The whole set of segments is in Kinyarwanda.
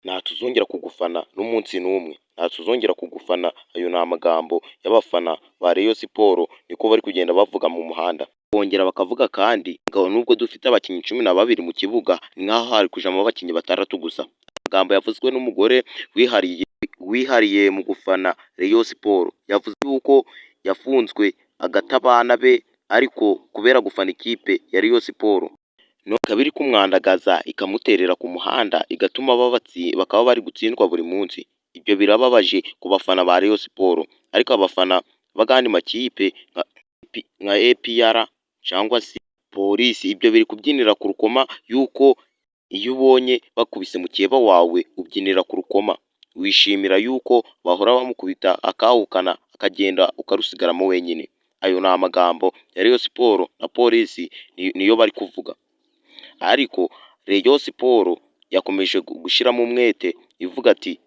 ntatuzongera kugufana n'umunsi n'umwe, ntatuzongera kugufana. Ayo ni amagambo y'abafana ba Rayon Sports niko bari kugenda bavuga mu muhanda. Bongera bakavuga kandi ngo nubwo dufite abakinnyi 12 mu kibuga ni nk'aho hari kujamo abakinnyi 6 gusa. Amagambo yavuzwe n'umugore wihariye mu gufana Rayon Sports, yavuze yuko yafunzwe agata abana be ariko kubera gufana ikipe ya Rayon Sports ikaba iri kumwandagaza ikamuterera ku muhanda igatuma bakaba bari gutsindwa buri munsi. Ibyo birababaje ku bafana ba Rayon Sports, ariko abafana b'agandi makipe nka APR cyangwa se polisi, ibyo biri kubyinira ku rukoma yuko iyo ubonye bakubise mukeba wawe ubyinira ku rukoma, wishimira yuko bahora bamukubita akahukana akagenda ukarusigaramo wenyine. Ayo ni amagambo ya Rayon Sports na polisi niyo bari kuvuga, ariko Rayon Sports yakomeje gushyiramo umwete ivuga ati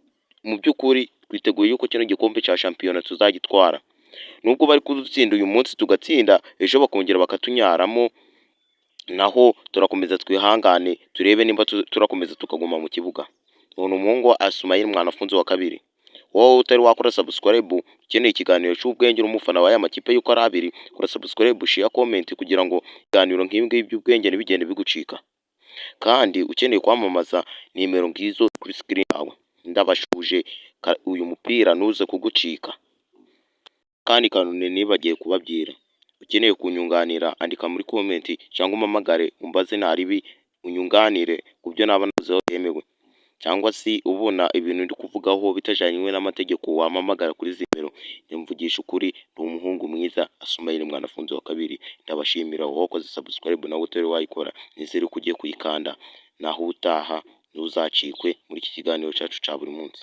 mu by'ukuri twiteguye yuko kino gikombe cya shampiyona tuzagitwara, nubwo bari kudutsinda uyu munsi tugatsinda, ejo bakongera bakatunyaramo, naho turakomeza twihangane turebe nimba turakomeza tukaguma mu kibuga. Uwo ni umuhungu wa Asumail Mwanafunzi wa kabiri. Wowe utari wakora subscribe ukeneye ikiganiro cy'ubwenge n'umufana w'aya makipe yuko ari abiri, kora subscribe, share, comment kugira ngo ibiganiro nk'ibi ngibi by'ubwenge ntibigende bigucika. Kandi ukeneye kwamamaza nimero ngizo kuri screen yawe. Ndabashuje uyu mupira nuze kugucika. Kandi kantu nibagiye kubabwira, ukeneye kunyunganira andika muri comment cyangwa umpamagare umbaze ntaribi unyunganire kubyo naba nazeho yemewe, cyangwa si ubona ibintu ndi kuvugaho bitajanywe n'amategeko wampamagara kuri nimero. Mvugisha ukuri, ni umuhungu mwiza Asumail Mwanafunzi wa kabiri. Ndabashimira wowe wakoze subscribe nawe utari wayikora, nizere ko ugiye kuyikanda, naho utaha ntuzacikwe muri iki kiganiro cyacu cya buri munsi.